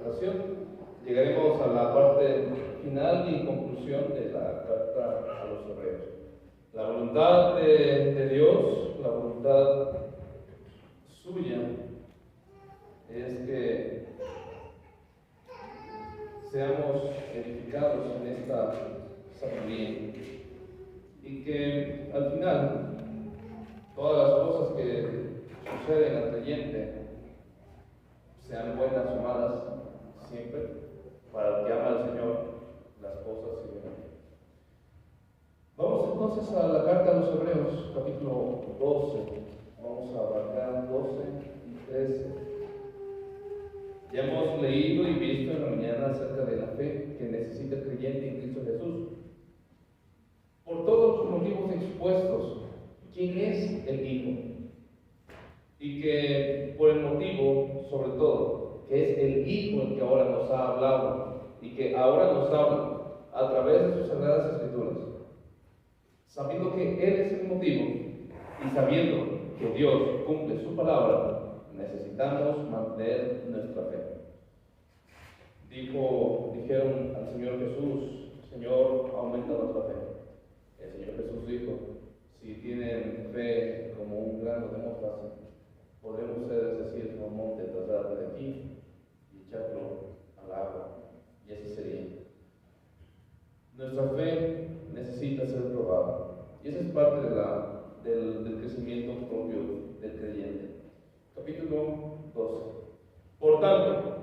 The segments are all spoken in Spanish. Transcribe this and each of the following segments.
ocasión llegaremos a la parte final y conclusión de la carta a los Hebreos. La voluntad de Dios, la voluntad suya, es que seamos edificados en esta sabiduría y que al final todas las cosas que suceden al creyente sean buenas o malas siempre. Para el que ama al Señor, las cosas siguen bien. Vamos entonces a la carta a los Hebreos, capítulo 12. Vamos a abarcar 12 y 13. Ya hemos leído y visto en la mañana acerca de la fe que necesita el creyente en Cristo Jesús. Por todos los motivos expuestos, ¿quién es el Hijo? Y que por el motivo, sobre todo, que es el Hijo el que ahora nos ha hablado y que ahora nos habla a través de sus sagradas escrituras, sabiendo que Él es el motivo y sabiendo que Dios cumple su palabra, necesitamos mantener nuestra fe. Dijeron al Señor Jesús: Señor, aumenta nuestra fe. El Señor Jesús dijo: si tienen fe como un grano de mostaza, podremos ustedes decir a un monte: trasládate de aquí y echarlo al agua, y así sería. Nuestra fe necesita ser probada, y esa es parte del crecimiento propio del creyente. Capítulo 12. Por tanto,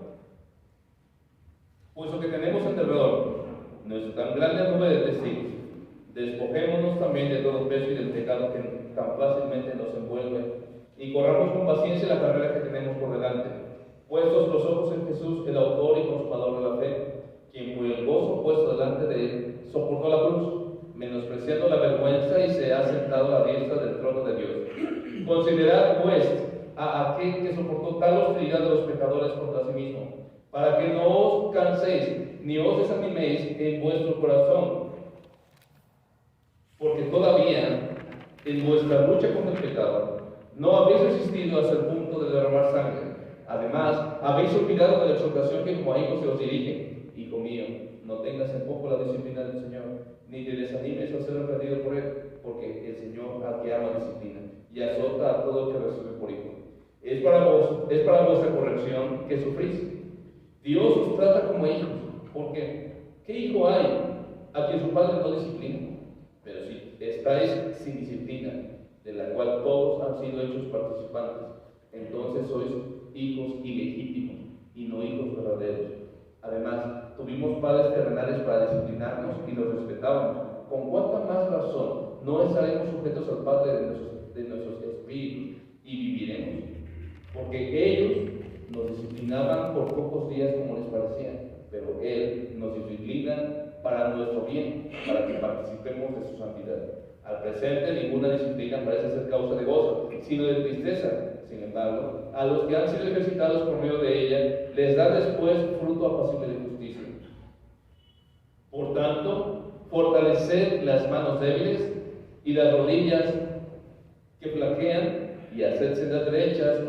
puesto que tenemos en derredor nuestra tan grande nube de testigos, despojémonos también de todo peso y del pecado que tan fácilmente nos envuelve, y corramos con paciencia la carrera que tenemos por delante, puestos los ojos en Jesús, el autor y consumador de la fe, quien por el gozo puesto delante de él soportó la cruz, menospreciando la vergüenza, y se ha sentado a la diestra del trono de Dios. Considerad pues a aquel que soportó tal hostilidad de los pecadores contra sí mismo, para que no os canséis ni os desaniméis en vuestro corazón, porque todavía en vuestra lucha con el pecado no habéis resistido hasta el punto de derramar sangre. Además, habéis olvidado de la exhortación que como a hijos se os dirige: hijo mío, no tengas en poco la disciplina del Señor, ni te desanimes al ser reprendido por Él, porque el Señor al que ama disciplina y azota a todo el que recibe por hijo. Es para vuestra corrección que sufrís. Dios os trata como hijos, porque ¿qué hijo hay a quien su padre no disciplina? Pero si estáis sin disciplina, de la cual todos han sido hechos participantes, entonces sois hijos ilegítimos y no hijos verdaderos. Además, tuvimos padres terrenales para disciplinarnos y los respetábamos. ¿Con cuánta más razón no estaremos sujetos al Padre de nuestros espíritus y viviremos? Porque ellos nos disciplinaban por pocos días como les parecía, pero Él nos disciplina para nuestro bien, para que participemos de su santidad. Al presente ninguna disciplina parece ser causa de gozo, sino de tristeza. Sin embargo, a los que han sido ejercitados por medio de ella, les da después fruto apacible de justicia. Por tanto, fortaleced las manos débiles y las rodillas que flaquean, y haced sendas derechas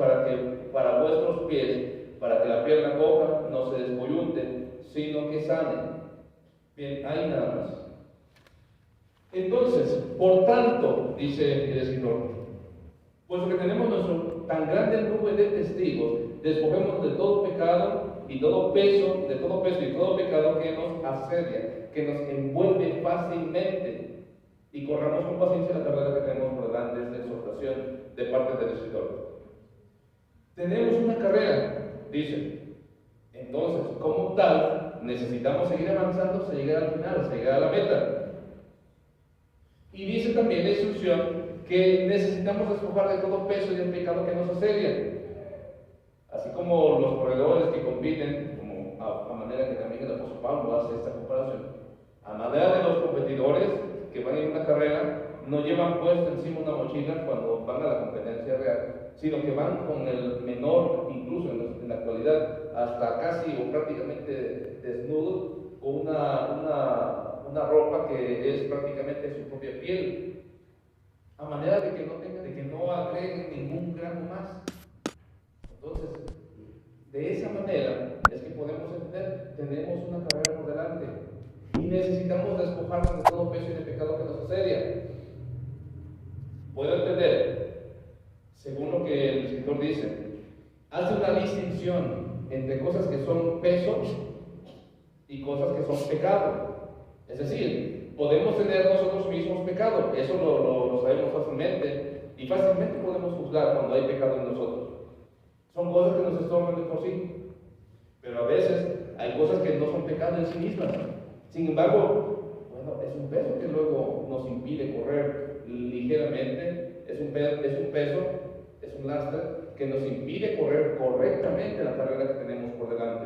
para vuestros pies, para que la pierna coja no se descoyunte, sino que sane. Bien, ahí nada más. Entonces, por tanto, dice el escritor, puesto que tenemos nuestro tan grande nube de testigos, despojémonos de todo pecado y todo peso y todo pecado que nos asedia, que nos envuelve fácilmente, y corramos con paciencia la carrera que tenemos por delante. De esta exhortación de parte del escritor. Tenemos una carrera, dice. Entonces, como tal, necesitamos seguir avanzando hasta llegar al final, hasta llegar a la meta. Y dice también la instrucción que necesitamos despojar de todo peso y del pecado que nos asedia. Así como los corredores que compiten, como a manera que también el apóstol Pablo hace esta comparación, a manera de los competidores que van en una carrera, no llevan puesta encima una mochila cuando van a la competencia real, sino que van con el menor, incluso en la actualidad, hasta casi o prácticamente desnudo, con una ropa que es prácticamente su propia piel, a manera de que no agreguen ningún gramo más. Entonces, de esa manera es que podemos son pesos y cosas que son pecado. Es decir, podemos tener nosotros mismos pecado, eso lo sabemos fácilmente, y fácilmente podemos juzgar cuando hay pecado en nosotros. Son cosas que nos estorban de por sí, pero a veces hay cosas que no son pecado en sí mismas. Sin embargo, bueno, es un peso que luego nos impide correr ligeramente, es un peso, es un lastre que nos impide correr correctamente la carrera que tenemos por delante.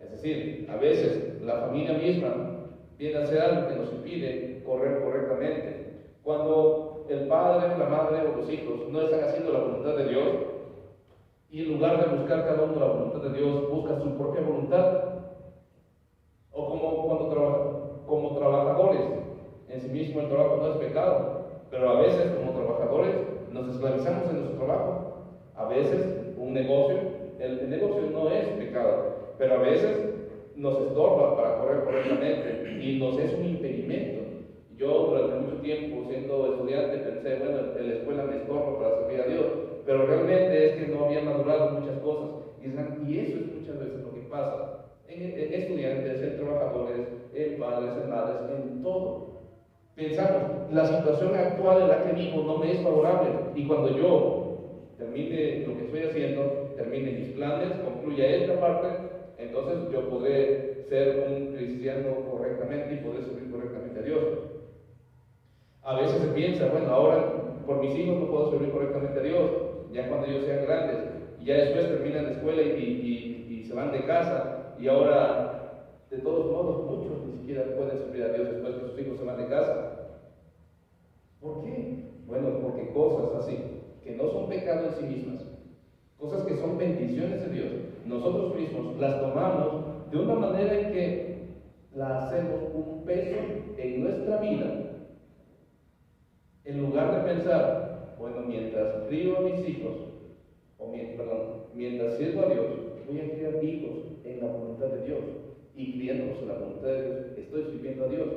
Es decir, a veces la familia misma viene a hacer algo que nos impide correr correctamente. Cuando el padre, la madre o los hijos no están haciendo la voluntad de Dios, y en lugar de buscar cada uno la voluntad de Dios, busca su propia voluntad, o como trabajadores, en sí mismo el trabajo no es pecado, pero a veces como trabajadores nos esclavizamos en nuestro trabajo. A veces un negocio, el negocio no es pecado, pero a veces nos estorba para correr correctamente y nos es un impedimento. Yo durante mucho tiempo, siendo estudiante, pensé, bueno, en la escuela me estorba para servir a Dios, pero realmente es que no había madurado muchas cosas. Y eso es muchas veces lo que pasa en estudiantes, en trabajadores, en padres, en madres, en todo. Pensamos, la situación actual en la que vivo no me es favorable, y cuando yo termine lo que estoy haciendo, termine mis planes, concluya esta parte, entonces yo podré ser un cristiano correctamente y poder servir correctamente a Dios. A veces se piensa, bueno, ahora por mis hijos no puedo servir correctamente a Dios, ya cuando ellos sean grandes, y ya después terminan la escuela y se van de casa, y ahora, de todos modos, muchos ni siquiera pueden servir a Dios después que sus hijos se van de casa. ¿Por qué? Bueno, porque cosas así, que no son pecado en sí mismas, cosas que son bendiciones de Dios, nosotros mismos las tomamos de una manera en que la hacemos un peso en nuestra vida. En lugar de pensar, bueno, mientras crío a mis hijos, mientras sirvo a Dios, voy a criar hijos en la voluntad de Dios, y criándolos en la voluntad de Dios, estoy sirviendo a Dios.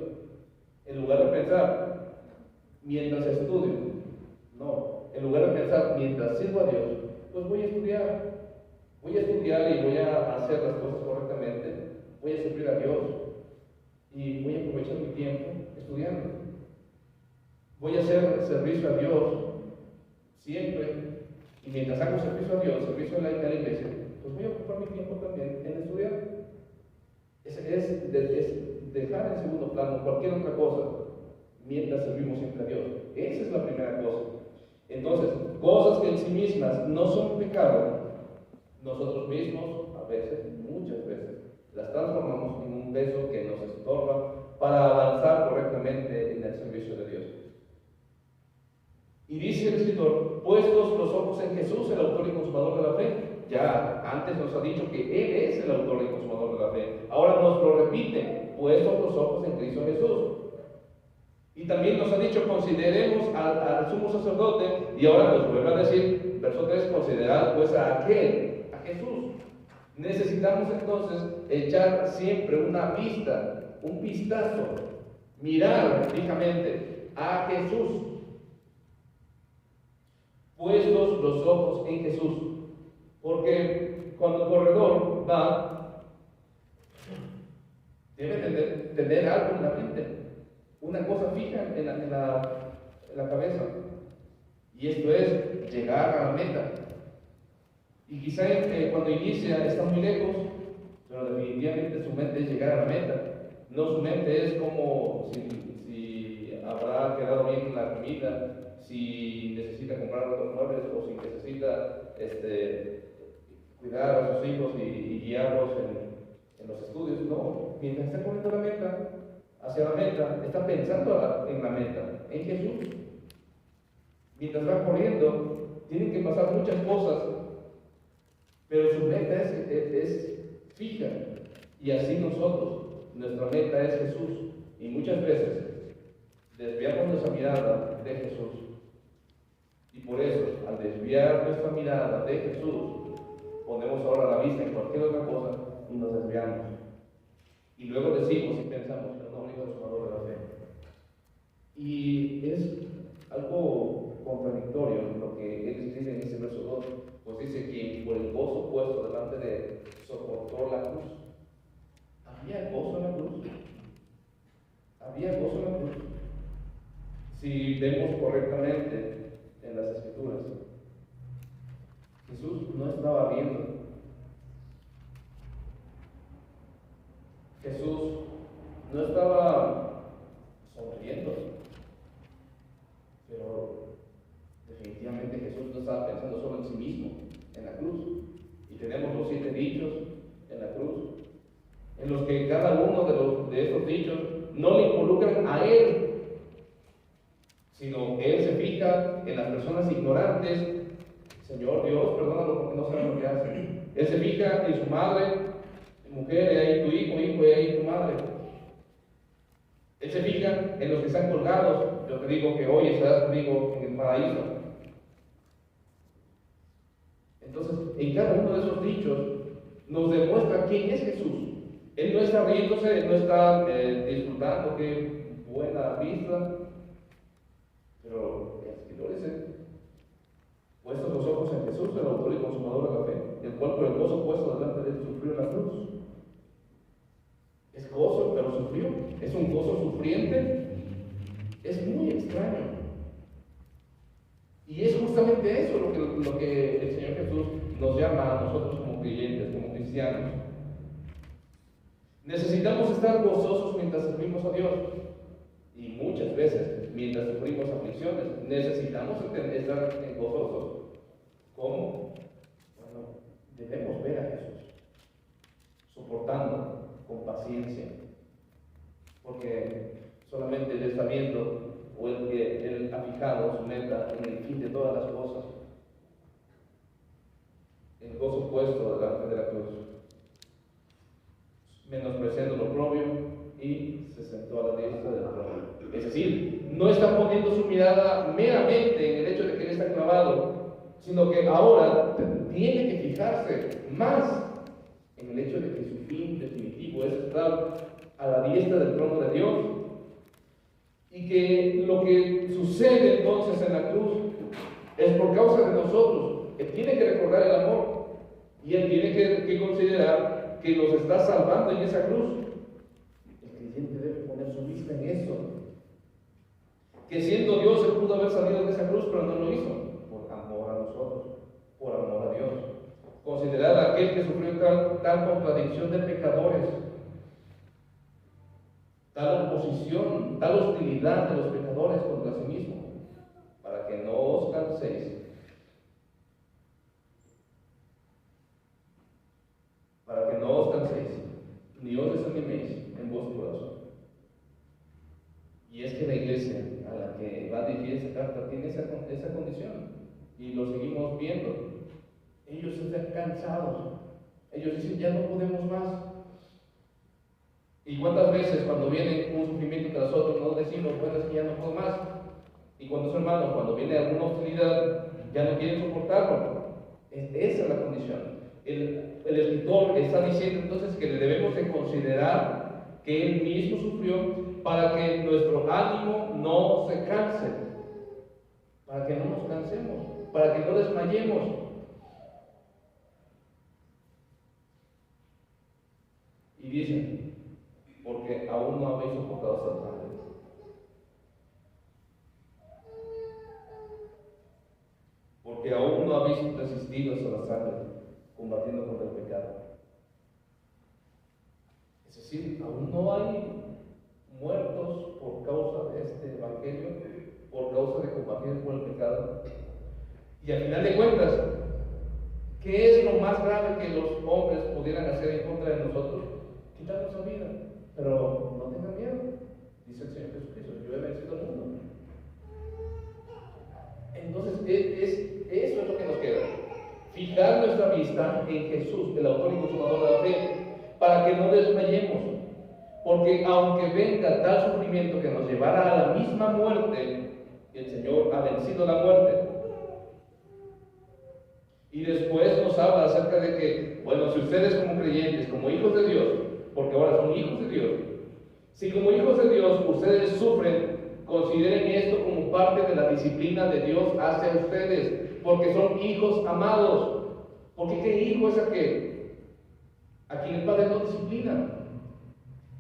En lugar de pensar, mientras estudio, no, en lugar de pensar, mientras sirvo a Dios, pues voy a estudiar y voy a hacer las cosas correctamente, voy a servir a Dios, y voy a aprovechar mi tiempo estudiando. Voy a hacer servicio a Dios siempre, y mientras hago servicio a Dios, servicio a la iglesia, pues voy a ocupar mi tiempo también en estudiar. Es dejar en segundo plano cualquier otra cosa mientras servimos siempre a Dios. Esa es la primera cosa. Entonces, cosas que en sí mismas no son pecado, nosotros mismos, a veces, muchas veces, las transformamos en un peso que nos estorba para avanzar correctamente en el servicio de Dios. Y dice el escritor, puestos los ojos en Jesús, el autor y consumador de la fe. Ya antes nos ha dicho que Él es el autor y consumador de la fe. Ahora nos lo repite, puestos los ojos en Cristo Jesús. Y también nos ha dicho, consideremos al sumo sacerdote, y ahora nos vuelve a decir, verso 3, considerad pues a aquel, a Jesús. Necesitamos entonces echar siempre una vista, un vistazo, mirar fijamente a Jesús. Puestos los ojos en Jesús, porque cuando el corredor va, debe tener algo en la mente, una cosa fija en la cabeza, y esto es llegar a la meta. Y quizá cuando inicia está muy lejos, pero definitivamente su mente es llegar a la meta. No, su mente es como si habrá quedado bien la comida, si necesita comprar otros muebles, o si necesita cuidar a sus hijos y guiarlos en los estudios. No, mientras está corriendo hacia la meta, está pensando en la meta, en Jesús. Mientras va corriendo, tienen que pasar muchas cosas, pero su meta es fija. Y así nosotros, nuestra meta es Jesús. Y muchas veces desviamos nuestra mirada de Jesús. Y por eso, al desviar nuestra mirada de Jesús, ponemos ahora la vista en cualquier otra cosa y nos desviamos. Y luego decimos y pensamos, pero no único consumador de la fe. Y es algo contradictorio lo que él escribe en ese verso 2, pues dice que por el gozo puesto delante de soportó la cruz. Había gozo en la cruz. Había gozo en la cruz. Si vemos correctamente en las Escrituras, Jesús no estaba viendo. Jesús no estaba sonriendo. Pero definitivamente Jesús no estaba pensando solo en sí mismo, en la cruz. Y tenemos los 7 dichos en la cruz, en los que cada uno de estos dichos no le involucran a Él, sino que Él se fija en las personas ignorantes. Señor Dios, perdónalo porque no saben lo que hacen. Él se fija en su madre, mujer, he ahí tu hijo, hijo, he ahí tu madre. Él se fija en los que están colgados. Yo te digo que hoy estarás conmigo en el paraíso. Entonces, en cada uno de esos dichos nos demuestra quién es Jesús. Él no está riéndose, Él no está disfrutando, qué buena vista. Pero el escritor dice: puestos los ojos en Jesús, el autor y consumador de la fe, el cual por el gozo puesto delante de él sufrió la cruz. Es gozo, pero sufrió. Es un gozo sufriente. Es muy extraño. Y es justamente eso lo que el Señor Jesús nos llama a nosotros como creyentes, como cristianos. Necesitamos estar gozosos mientras servimos a Dios. Y muchas veces, mientras sufrimos aflicciones, necesitamos estar gozosos. ¿Cómo? Bueno, debemos ver a Jesús soportando con paciencia, porque solamente Él está viendo, o Él ha fijado su meta en el fin de todas las cosas, el gozo puesto delante de la cruz, menospreciando lo propio, y se sentó a la diestra del trono. Es decir, no está poniendo su mirada meramente en el hecho de que Él está clavado, sino que ahora tiene que fijarse más en el hecho de que su fin definitivo es estar a la diestra del trono de Dios, y que lo que sucede entonces en la cruz es por causa de nosotros. Él tiene que recordar el amor, y Él tiene que considerar que nos está salvando en esa cruz. El creyente debe poner su vista en eso, que siendo Dios Él pudo haber salido de esa cruz, pero no lo hizo por amor a nosotros, por amor a Dios. Considerar a aquel que sufrió tal contradicción de pecadores, tal oposición, tal hostilidad de los pecadores contra sí mismo, para que no os canséis, ni os desaniméis en vuestro corazón. Y es que la iglesia a la que va a dirigir esta carta tiene esa condición, y lo seguimos viendo. Ellos están cansados, ellos dicen: ya no podemos más. ¿Y cuántas veces cuando viene un sufrimiento tras otro no decimos: bueno, es que ya no puedo más? Y cuando son hermanos, cuando viene alguna hostilidad, ya no quieren soportarlo. Esa es la condición. El escritor está diciendo entonces que debemos de considerar que Él mismo sufrió para que nuestro ánimo no se canse, para que no nos cansemos, para que no desmayemos. Y dicen: porque aún no habéis soportado hasta el final. Porque aún no habéis resistido hasta la sangre, combatiendo contra el pecado. Es decir, aún no hay muertos por causa de este evangelio, por causa de combatir por el pecado. Y al final de cuentas, ¿qué es lo más grave que los hombres pudieran hacer en contra de nosotros? Quitar nuestra vida. Pero no tengan miedo, dice el Señor Jesucristo: yo he vencido al mundo. Entonces, eso es lo que nos queda: fijar nuestra vista en Jesús, el autor y consumador de la fe, para que no desmayemos. Porque aunque venga tal sufrimiento que nos llevará a la misma muerte, el Señor ha vencido la muerte. Y después nos habla acerca de que, bueno, si ustedes como creyentes, como hijos de Dios, porque ahora son hijos de Dios, si como hijos de Dios ustedes sufren, consideren esto como parte de la disciplina de Dios hacia ustedes, porque son hijos amados. Porque ¿qué hijo es aquel a quien el padre no disciplina.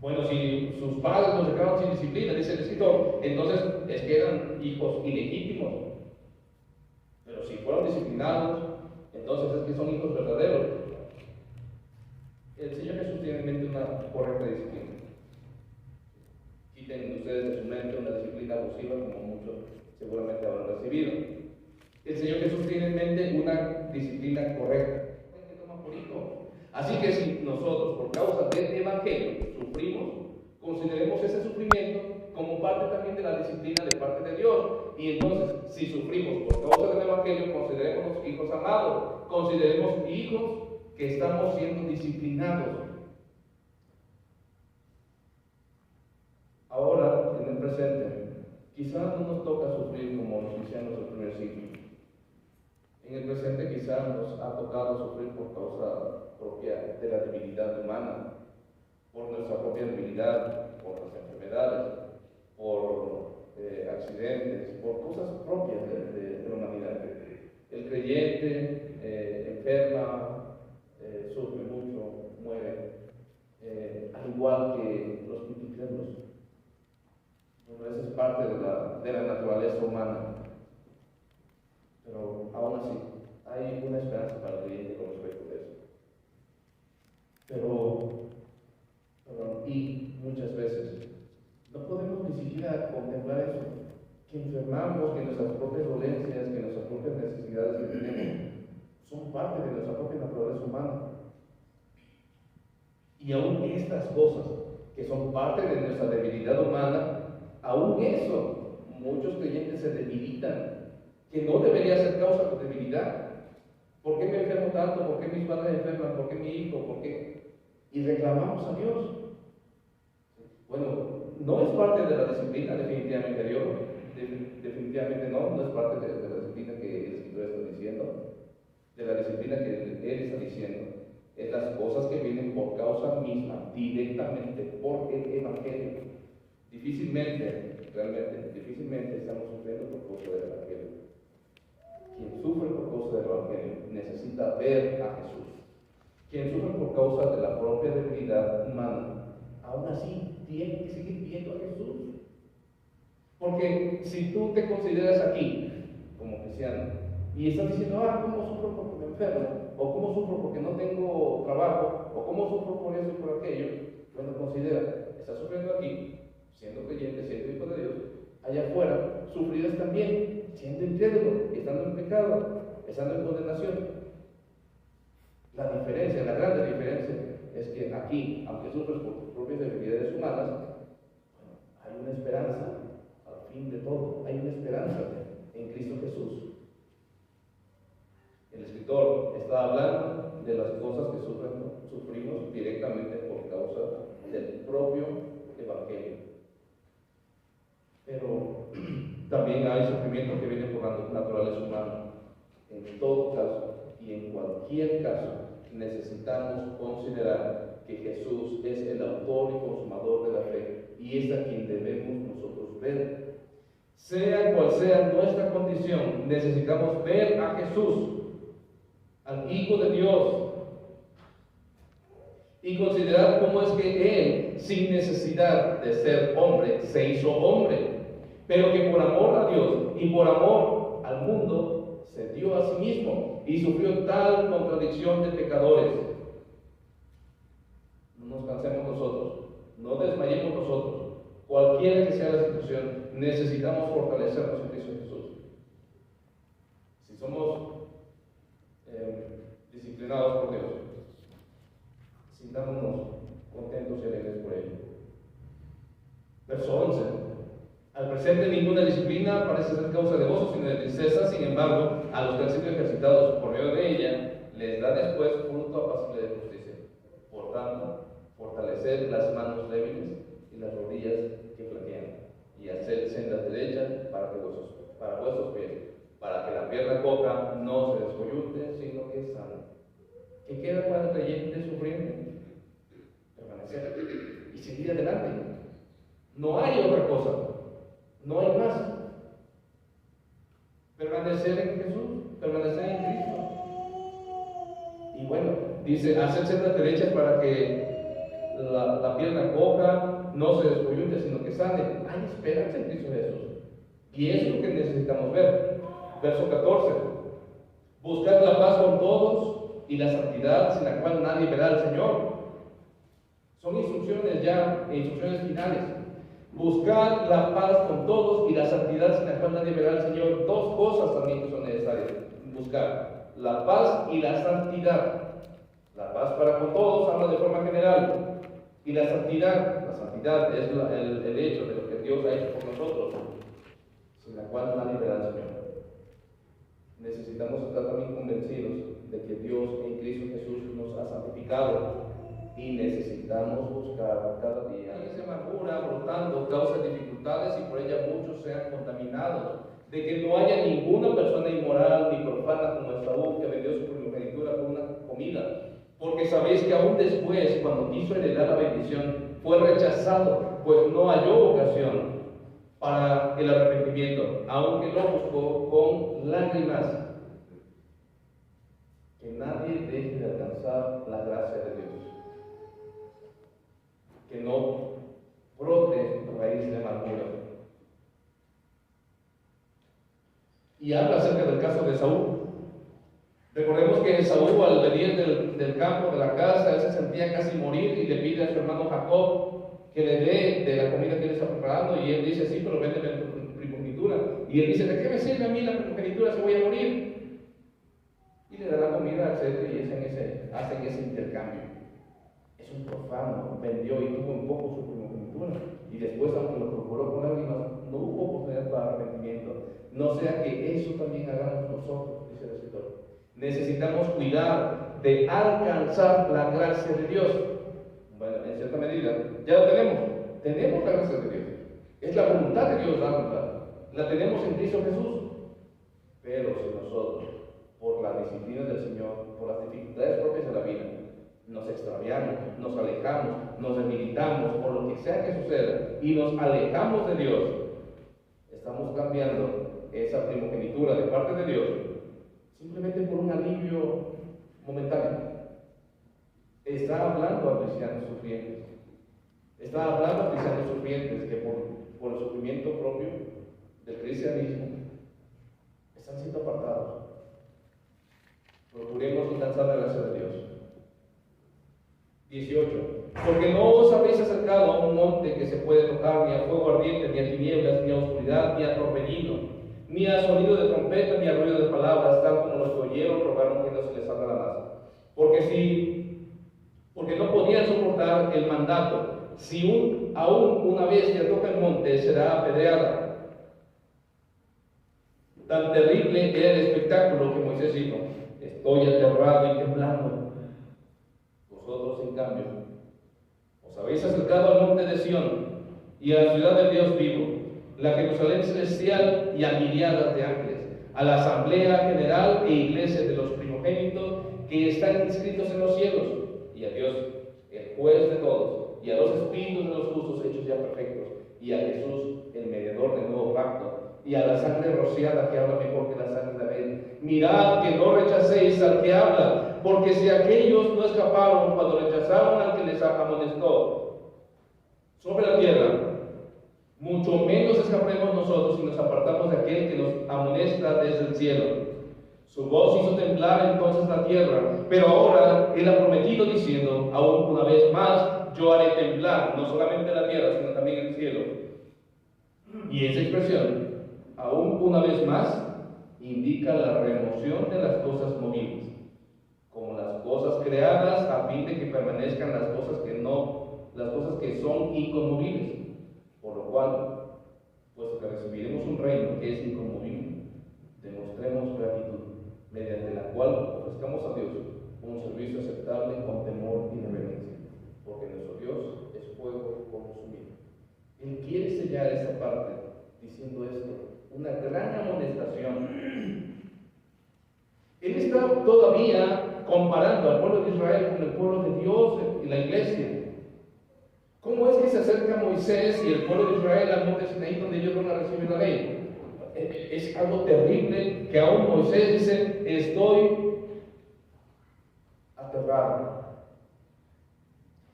Bueno, si sus padres los dejaron sin disciplina, dice el escritor, entonces es que eran hijos ilegítimos. Pero si fueron disciplinados, entonces es que son hijos verdaderos. El Señor Jesús tiene en mente una correcta disciplina. Quiten ustedes de su mente una disciplina abusiva, como muchos seguramente habrán recibido. El Señor Jesús tiene en mente una disciplina correcta. Que toma por hijo. Así que si nosotros, por causa del Evangelio, sufrimos, consideremos ese sufrimiento como parte también de la disciplina de parte de Dios. Y entonces, si sufrimos por causa del Evangelio, considerémonos hijos amados, consideremos hijos que estamos siendo disciplinados. Ahora, en el presente, quizás no nos toca sufrir como los cristianos del primer siglo. En el presente quizás nos ha tocado sufrir por causa propia de la debilidad humana, por nuestra propia debilidad, por las enfermedades, por accidentes, por cosas propias de la humanidad. El creyente enferma, sufre mucho, muere, al igual que los incrédulos. Bueno, esa es parte de la naturaleza humana. Pero aún así, hay una esperanza para el creyente con respecto a eso. Y muchas veces no podemos ni siquiera contemplar eso, que enfermamos, que nuestras propias dolencias, que nuestras propias necesidades que tenemos son parte de nuestra propia naturaleza humana. Y aún estas cosas, que son parte de nuestra debilidad humana, aún eso, muchos creyentes se debilitan, que no debería ser causa de debilidad. ¿Por qué me enfermo tanto? ¿Por qué mis padres enferman? ¿Por qué mi hijo? ¿Por qué? Y reclamamos a Dios. Bueno, no es parte de la disciplina, definitivamente Dios, definitivamente no es parte de la disciplina que el Escritor está diciendo, de la disciplina que Él está diciendo. Es las cosas que vienen por causa misma, directamente por el Evangelio. Difícilmente estamos sufriendo por causa del Evangelio. Quien sufre por causa del Evangelio necesita ver a Jesús. Quien sufre por causa de la propia debilidad humana, aún así tiene que seguir viendo a Jesús. Porque si tú te consideras aquí como cristiano y estás diciendo, ¿cómo sufro porque me enfermo? ¿O cómo sufro porque no tengo trabajo? ¿O cómo sufro por eso y por aquello? Bueno, considera, estás sufriendo aquí, siendo creyente, siendo hijo de Dios. Allá afuera sufrirás también, siendo incrédulo, estando en pecado, estando en condenación. La grande diferencia, es que aquí, aunque sufres por tus propias debilidades humanas, bueno, hay una esperanza al fin de todo, hay una esperanza en Cristo Jesús. El escritor está hablando de las cosas que sufrimos directamente por causa del propio Evangelio. Pero también hay sufrimiento que viene por la naturaleza humana. En todo caso y en cualquier caso, necesitamos considerar que Jesús es el autor y consumador de la fe y es a quien debemos nosotros ver. Sea cual sea nuestra condición, necesitamos ver a Jesús, al Hijo de Dios, y considerar cómo es que Él, sin necesidad de ser hombre, se hizo hombre, pero que por amor a Dios y por amor al mundo, se dio a sí mismo y sufrió tal contradicción de pecadores. No nos cansemos nosotros, no desmayemos nosotros. Cualquiera que sea la situación, necesitamos fortalecernos en Cristo Jesús. Si somos disciplinados por Dios, sintámonos contentos y alegres por ello. Verso 11. Al presente ninguna disciplina parece ser causa de gozo, sino de tristeza. Sin embargo, a los que han sido ejercitados por medio de ella, les da después fruto apacible de justicia. Por tanto, fortalecer las manos débiles y las rodillas que flaquean, y hacer sendas derechas para vuestros pies, para que la pierna coja no se descoyunte, sino que es sana. ¿Qué queda para el creyente sufriendo? Permanecer y seguir adelante. No hay otra cosa, no hay más. Permanecer en Jesús, permanecer en Cristo. Y bueno, dice, hacer sendas derechas para que la pierna coja no se descoyunte, sino que sane. Hay esperanza en Cristo Jesús. Y eso es lo que necesitamos ver. Verso 14. Buscad la paz con todos y la santidad, sin la cual nadie verá al Señor. Son instrucciones ya, instrucciones finales. Buscad la paz con todos y la santidad, sin la cual nadie verá al Señor. Dos cosas también que son necesarias. Buscar la paz y la santidad. La paz para con todos habla de forma general. Y la santidad es el hecho de lo que Dios ha hecho por nosotros, sin la cual nadie verá al Señor. Necesitamos estar también convencidos de que Dios en Cristo Jesús nos ha santificado y necesitamos buscar cada día. Esa amargura brotando causa dificultades y por ella muchos sean contaminados. De que no haya ninguna persona inmoral ni profana como Esaú, que vendió su primogenitura por una comida. Porque sabéis que aún después, cuando quiso heredar la bendición, fue rechazado, pues no halló ocasión para el arrepentimiento, aunque lo buscó con lágrimas. Que nadie deje de alcanzar la gracia de Dios. Que no brote raíz de amargura. Y habla acerca del caso de Saúl. Recordemos que Saúl, al venir del campo, de la casa, él se sentía casi morir y le pide a su hermano Jacob que le dé de la comida que él está preparando, y él dice, sí, pero véndeme tu primogenitura. Y él dice, ¿de qué me sirve a mí la primogenitura si voy a morir? Y le da la comida, etc. y hacen ese intercambio. Es un profano, vendió y tuvo un poco su primogenitura. Y después, aunque lo procuró con lágrimas, no hubo oportunidad para arrepentimiento. No sea que eso también hagamos nosotros, dice el escritor. Necesitamos cuidar de alcanzar la gracia de Dios. Bueno, en cierta medida, ya la tenemos. Tenemos la gracia de Dios. Es la voluntad de Dios darla. La tenemos en Cristo Jesús. Pero si nosotros, por la disciplina del Señor, por las dificultades propias de la vida, nos extraviamos, nos alejamos, nos debilitamos, por lo que sea que suceda, y nos alejamos de Dios, estamos cambiando esa primogenitura de parte de Dios simplemente por un alivio momentáneo. Está hablando a cristianos sufrientes. Está hablando a cristianos sufrientes que por el sufrimiento propio del cristianismo están siendo apartados. Procuremos alcanzar la gracia de Dios. 18. Porque no os habéis acercado a un monte que se puede tocar, ni a fuego ardiente, ni a tinieblas, ni a oscuridad, ni a torbellino, ni a sonido de trompeta, ni a ruido de palabras, tal como los que oyeron rogaron que no se les abra la masa. Porque no podían soportar el mandato. Si aún una bestia toca el monte, será apedreada. Tan terrible era el espectáculo que Moisés dijo: estoy aterrado y temblando. Vosotros, en cambio, os habéis acercado al monte de Sión y a la ciudad del Dios vivo, la Jerusalén celestial, y a miriadas de ángeles, a la asamblea general e iglesia de los primogénitos que están inscritos en los cielos, y a Dios, el juez de todos, y a los espíritus de los justos hechos ya perfectos, y a Jesús, el mediador del nuevo pacto, y a la sangre rociada que habla mejor que la sangre de Abel. Mirad que no rechacéis al que habla, porque si aquellos no escaparon cuando rechazaron al que les amonestó sobre la tierra, mucho menos escaparemos nosotros si nos apartamos de aquel que nos amonesta desde el cielo. Su voz hizo temblar entonces la tierra, pero ahora Él ha prometido diciendo: aún una vez más yo haré temblar no solamente la tierra, sino también el cielo. Y esa expresión, aún una vez más, indica la remoción de las cosas movibles, como las cosas creadas, a fin de que permanezcan las cosas que son inconmovibles. Por lo cual, puesto que recibiremos un reino que es inconmovible, demostremos gratitud, mediante la cual ofrezcamos a Dios un servicio aceptable con temor y reverencia, porque nuestro Dios es fuego consumido. Él quiere sellar esta parte diciendo esto, una gran amonestación. Él está todavía comparando al pueblo de Israel con el pueblo de Dios y la iglesia. ¿Cómo es que se acerca Moisés y el pueblo de Israel al monte Sinaí, donde ellos van a recibir la ley? Es algo terrible que aún Moisés dice: estoy aterrado.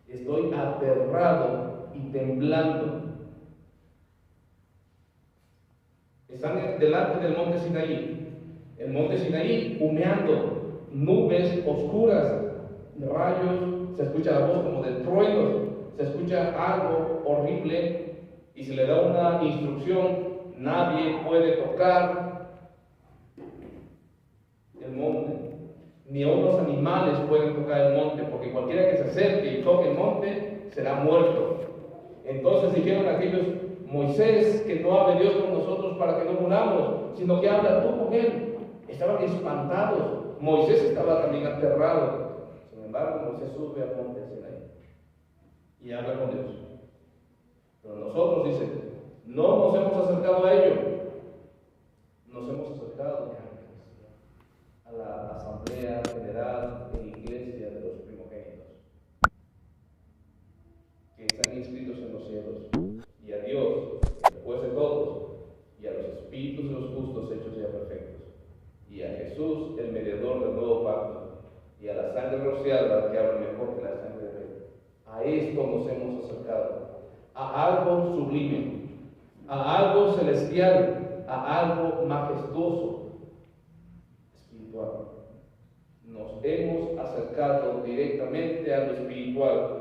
Estoy aterrado y temblando. Están delante del monte Sinaí. El monte Sinaí humeando, nubes oscuras, rayos, se escucha la voz como de truenos, se escucha algo horrible y se le da una instrucción: nadie puede tocar el monte, ni aun los animales pueden tocar el monte, porque cualquiera que se acerque y toque el monte será muerto. Entonces dijeron aquellos: Moisés, que no hable Dios con nosotros para que no muramos, sino que habla tú con él. Estaban espantados. Moisés estaba también aterrado. Sin embargo, Moisés sube al monte Sinaí y habla con Dios. Pero nosotros, dice, no nos hemos acercado a ello. Nos hemos acercado a la asamblea general de la iglesia de los primogénitos, que están inscritos en los cielos, y a Dios, el juez de todos, y a los espíritus de los justos hechos ya perfectos, y a Jesús, el mediador del nuevo pacto, y a la sangre rociada, que habla mejor que la sangre de Abel. A esto nos hemos acercado, a algo sublime, a algo celestial, a algo majestuoso, espiritual. Nos hemos acercado directamente a lo espiritual.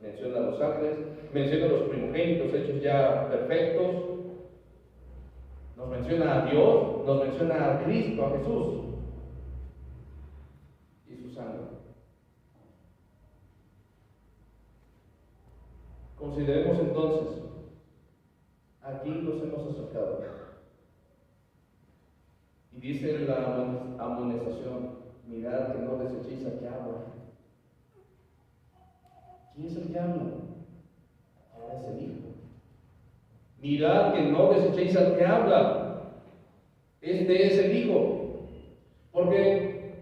Menciona a los ángeles, menciona a los primogénitos hechos ya perfectos, nos menciona a Dios, nos menciona a Cristo, a Jesús y su sangre. Consideremos entonces, aquí nos hemos acercado. Y dice la amonestación: mirad que no desechéis al que habla. ¿Quién es el que habla? Ahora es el Hijo. Mirad que no desechéis al que habla. Este es el Hijo. Porque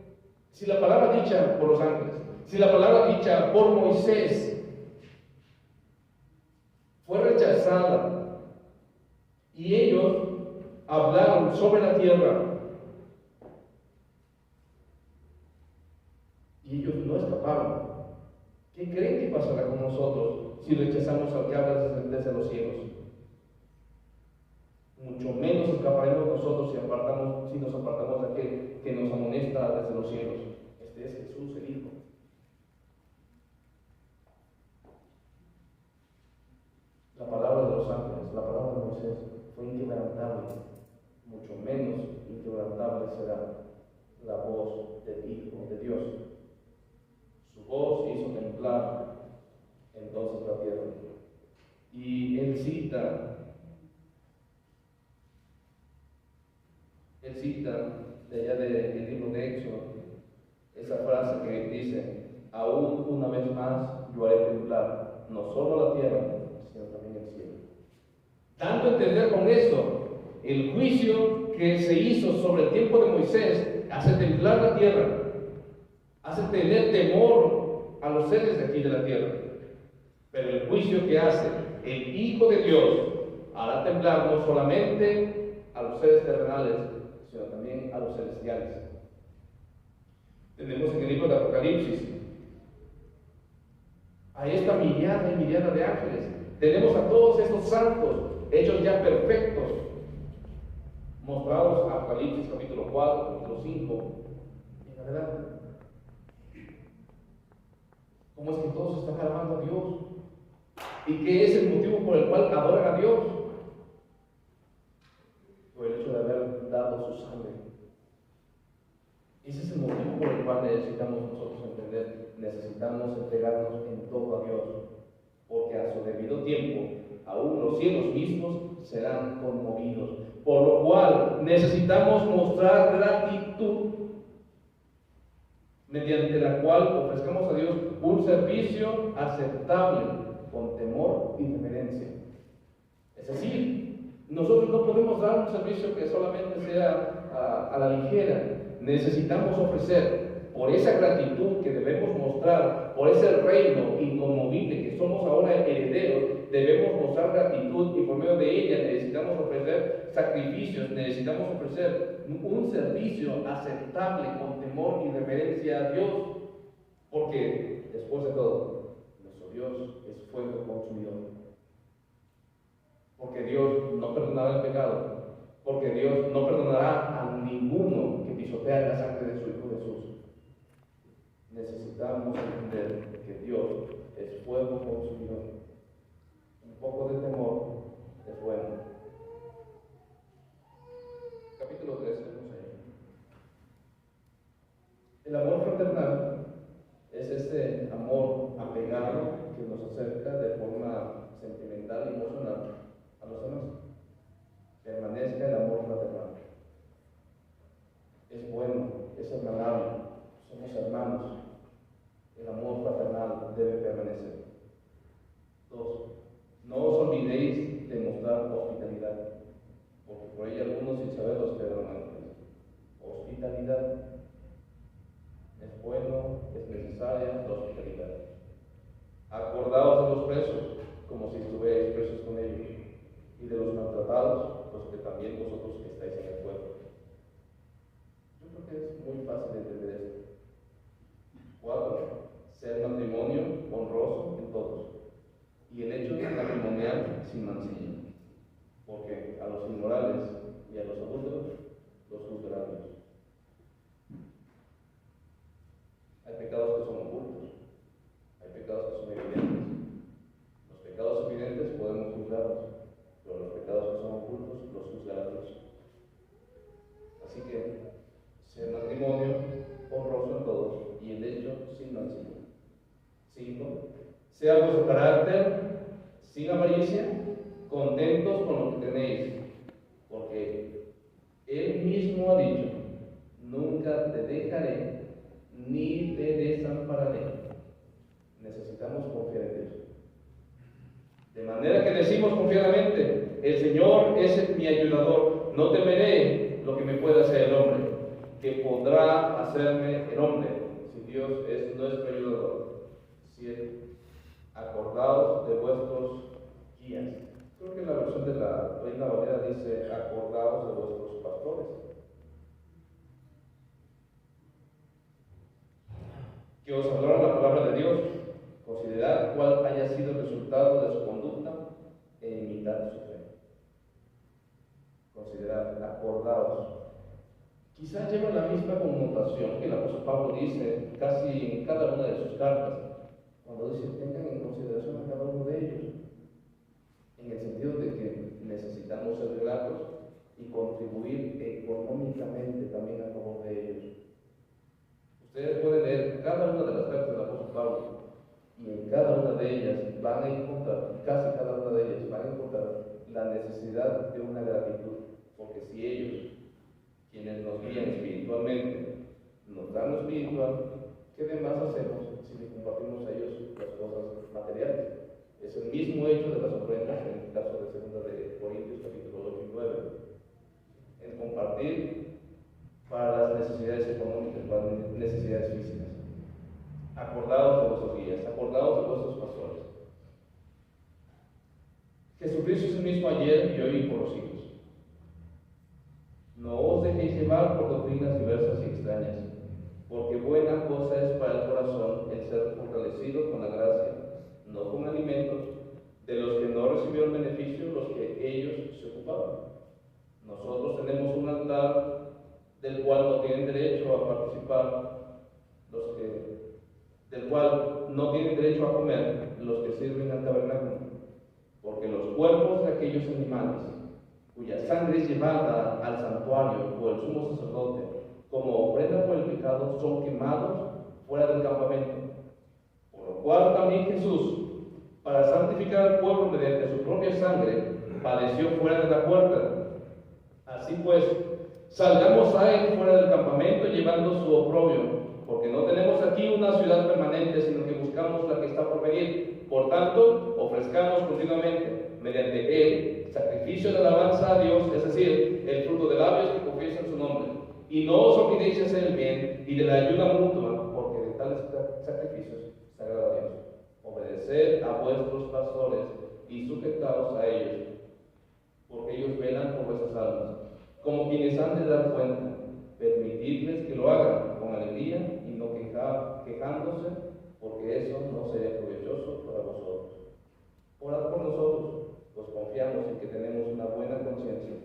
si la palabra dicha por los ángeles, si la palabra dicha por Moisés fue rechazada y ellos hablaron sobre la tierra y ellos no escaparon, ¿qué creen que pasará con nosotros si rechazamos al que habla desde los cielos? Mucho menos escaparemos nosotros si nos apartamos de aquel que nos amonesta desde los cielos. Este es Jesús, el Hijo. La palabra de los ángeles, la palabra de Moisés fue inquebrantable. Mucho menos inquebrantable será la voz del Hijo de Dios. Su voz hizo temblar entonces la tierra. Y él cita de allá del libro de Éxodo esa frase que dice: aún una vez más yo haré temblar no solo la tierra, sino también el cielo. Dando a entender con esto el juicio que se hizo sobre el tiempo de Moisés hace temblar la tierra, hace tener temor a los seres de aquí de la tierra. Pero el juicio que hace el Hijo de Dios hará temblar no solamente a los seres terrenales, sino también a los celestiales. Tenemos en el libro de Apocalipsis a esta mirada y mirada de ángeles. Tenemos a todos estos santos hechos ya perfectos, mostrados en Apocalipsis capítulo 4, capítulo 5 en adelante. ¿Cómo es que todos están alabando a Dios? ¿Y qué es el motivo por el cual adoran a Dios? Por el hecho de haber dado su sangre. Ese es el motivo por el cual necesitamos nosotros entender, necesitamos entregarnos en todo a Dios, porque a su debido tiempo, aún los cielos mismos serán conmovidos, por lo cual necesitamos mostrar gratitud, mediante la cual ofrezcamos a Dios un servicio aceptable, con temor y reverencia. Es decir, nosotros no podemos dar un servicio que solamente sea a la ligera. Necesitamos ofrecer, por esa gratitud que debemos mostrar, por ese reino inconmovible que somos ahora herederos, debemos mostrar gratitud y por medio de ella necesitamos ofrecer sacrificios, necesitamos ofrecer un servicio aceptable con temor y reverencia a Dios. Porque, después de todo, nuestro Dios es fuego consumidor. Porque Dios no perdonará el pecado. Porque Dios no perdonará a ninguno que pisotea la sangre de su Hijo Jesús. Necesitamos entender que Dios es fuego consumidor. Un poco de temor es bueno. Capítulo 13, vamos allá. El amor fraternal es este amor apegado que nos acerca de forma sentimental y emocional a los demás. Permanezca el amor fraternal. Es bueno, es hermanable, somos hermanos. El amor fraternal debe permanecer. 2. No os olvidéis de mostrar hospitalidad, porque por ahí algunos sin saberlo se quedaron antes. Hospitalidad. Es bueno, es necesaria la hospitalidad. Acordaos de los presos, como si estuvierais presos con ellos, y de los maltratados, pues que también vosotros estáis en el pueblo. Yo creo que es muy fácil de entender esto. 4. Ser matrimonio honroso en todos. Y el hecho de matrimonial sin mancilla. Porque a los inmorales y a los adúlteros los juzgará Dios. Hay pecados que son ocultos. Hay pecados que son evidentes. Los pecados evidentes podemos juzgarlos, pero los pecados que son ocultos los juzgará Dios. Así que, ser matrimonio honroso en todos y el hecho sin mancilla. 5. Sea vuestro carácter sin avaricia, contentos con lo que tenéis, porque Él mismo ha dicho: nunca te dejaré ni te desampararé. Necesitamos confiar en Dios. De manera que decimos confiadamente: el Señor es mi ayudador, no temeré lo que me pueda hacer el hombre. Que podrá hacerme el hombre si Dios es nuestro ayudador? 7. Acordaos de vuestros guías. Creo que la versión de la Reina Valera dice: acordaos de vuestros pastores. Que os hablaron la palabra de Dios. Considerad cuál haya sido el resultado de su conducta e imitad su fe. Considerad, acordaos. Quizás lleva la misma connotación que el apóstol Pablo dice casi en cada una de sus cartas, cuando dice: tengan en consideración a cada uno de ellos, en el sentido de que necesitamos ser gratos y contribuir económicamente también a favor de ellos. Ustedes pueden leer cada una de las cartas del apóstol Pablo, y en cada una de ellas van a encontrar, casi cada una de ellas van a encontrar la necesidad de una gratitud, porque si ellos, quienes nos guían espiritualmente, nos dan lo espiritual, ¿qué demás hacemos si le compartimos a ellos las cosas materiales? Es el mismo hecho de las ofrendas en el caso de 2 de Corintios capítulo 8 y 9. En compartir para las necesidades económicas, para las necesidades físicas. Acordaos de vuestros guías, acordaos de vuestros pastores. Jesucristo es el mismo ayer y hoy y por los siglos. No os dejéis llevar por doctrinas diversas y extrañas, porque buena cosa es para el corazón el ser fortalecido con la gracia, no con alimentos, de los que no recibieron beneficio los que ellos se ocupaban. Nosotros tenemos un altar del cual no tienen derecho a participar del cual no tienen derecho a comer los que sirven al tabernáculo, porque los cuerpos de aquellos animales cuya sangre es llevada al santuario por el sumo sacerdote como ofrenda por el pecado son quemados fuera del campamento, por lo cual también Jesús, para santificar al pueblo mediante su propia sangre, padeció fuera de la puerta. Así pues, salgamos a él fuera del campamento llevando su oprobio, porque no tenemos aquí una ciudad permanente, sino que buscamos la que está por venir. Por tanto, ofrezcamos continuamente, mediante él, sacrificio de alabanza a Dios, es decir, el fruto de labios que confiesan su nombre. Y no os olvidéis de hacer el bien y de la ayuda mutua, porque de tales sacrificios se agrada a Dios. Obedeced a vuestros pastores y sujetaos a ellos, porque ellos velan por vuestras almas, como quienes han de dar cuenta. Permitidles que lo hagan con alegría y no quejándose, porque eso no sería provechoso para vosotros. Orad por nosotros, pues confiamos en que tenemos una buena conciencia,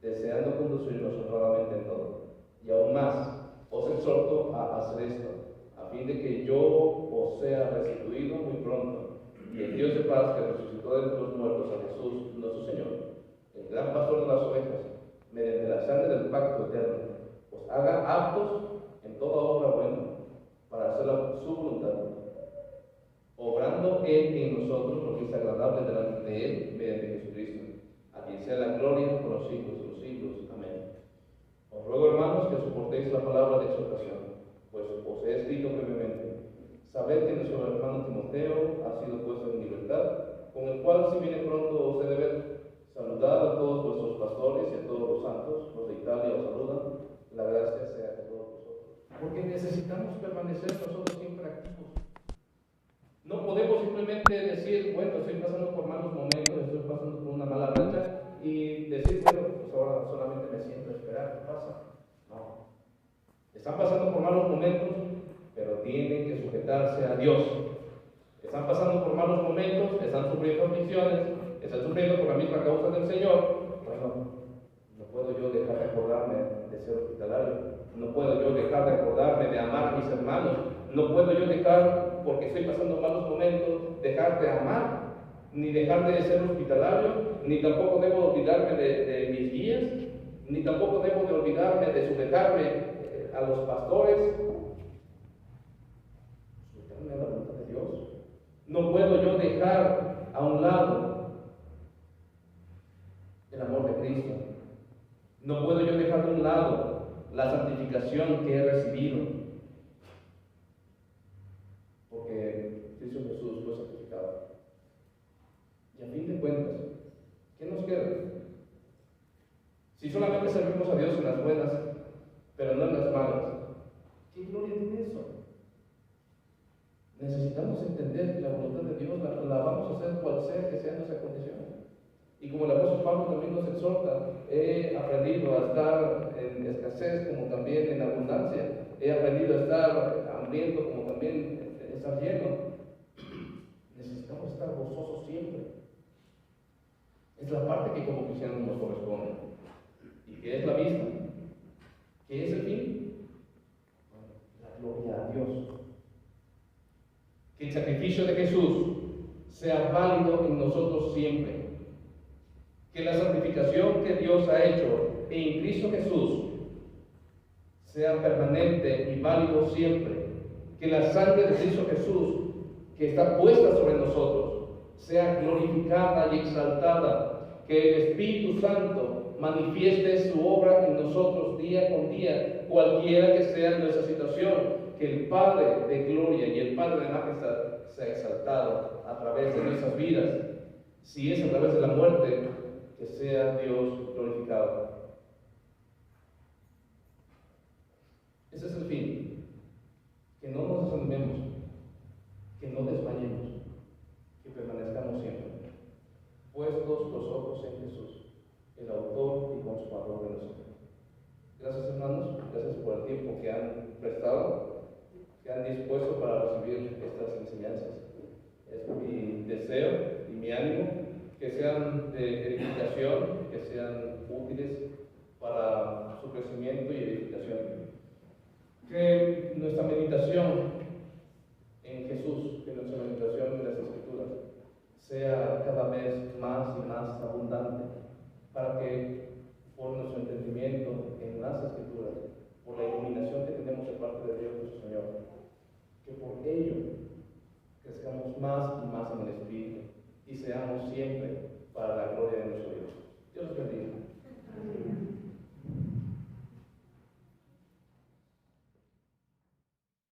deseando conducirnos honradamente en todo. Y aún más, os exhorto a hacer esto, a fin de que yo os sea restituido muy pronto, y el Dios de paz que resucitó de entre los muertos a Jesús, nuestro Señor, el gran pastor de las ovejas, mediante la sangre del pacto eterno, os haga aptos en toda obra buena, para hacer su voluntad, obrando Él en nosotros lo que es agradable delante de Él, mediante Jesucristo, a quien sea la gloria por los siglos de los siglos. Amén. Os ruego, hermanos, que soportéis la palabra de exhortación, pues os he escrito brevemente. Sabed que nuestro hermano Timoteo ha sido puesto en libertad, con el cual, si viene pronto, os he de ver. Saludad a todos vuestros pastores y a todos los santos. Los de Italia os saludan. La gracia sea con todos vosotros. Porque necesitamos permanecer nosotros siempre activos. No podemos simplemente decir, bueno, estoy pasando por malos momentos, estoy pasando por una mala racha, y decir, bueno, pues ahora solamente me siento a esperar, ¿qué pasa? No. Están pasando por malos momentos, pero tienen que sujetarse a Dios. Están pasando por malos momentos, están sufriendo aflicciones, están sufriendo por la misma causa del Señor. Bueno, no puedo yo dejar de acordarme de ser hospitalario, no puedo yo dejar de acordarme de amar a mis hermanos, no puedo yo dejar, porque estoy pasando malos momentos, dejar de amar, ni dejar de ser hospitalario, ni tampoco debo olvidarme de mis guías, ni tampoco debo de olvidarme de sujetarme a los pastores, sujetarme a la voluntad de Dios. No puedo yo dejar a un lado el amor de Cristo. No puedo yo dejar de un lado la santificación que he recibido, porque Cristo Jesús fue sacrificado. Y a fin de cuentas, ¿qué nos queda? Si solamente servimos a Dios en las buenas, pero no en las malas, ¿qué gloria tiene eso? Necesitamos entender que la voluntad de Dios la vamos a hacer cual sea que sea nuestra condición. Y como el apóstol Pablo también nos exhorta, he aprendido a estar en escasez como también en abundancia. He aprendido a estar hambriento como también estar lleno. Necesitamos estar gozosos siempre. Es la parte que como cristianos nos corresponde. ¿Y qué es la misma? ¿Qué es el fin? La gloria a Dios. Que el sacrificio de Jesús sea válido en nosotros siempre. Que la santificación que Dios ha hecho en Cristo Jesús sea permanente y válido siempre. Que la sangre de Cristo Jesús, que está puesta sobre nosotros, sea glorificada y exaltada. Que el Espíritu Santo manifieste su obra en nosotros día con día, cualquiera que sea nuestra situación. Que el Padre de gloria y el Padre de majestad sea exaltado a través de nuestras vidas. Si es a través de la muerte, que sea Dios glorificado. Ese es el fin. Que no nos desanimemos, que no desmayemos, que permanezcamos siempre puestos los ojos en Jesús, el autor y consumador de nuestra fe. Gracias, hermanos, gracias por el tiempo que han prestado, que han dispuesto para recibir estas enseñanzas. Es mi deseo y mi ánimo que sean de edificación, que sean útiles para su crecimiento y edificación. Que nuestra meditación en Jesús, que nuestra meditación en las Escrituras sea cada vez más y más abundante, para que por nuestro entendimiento en las Escrituras, por la iluminación que tenemos de parte de Dios nuestro Señor, que por ello crezcamos más y más en el Espíritu y seamos siempre para la gloria de nuestro Dios. Dios los bendiga.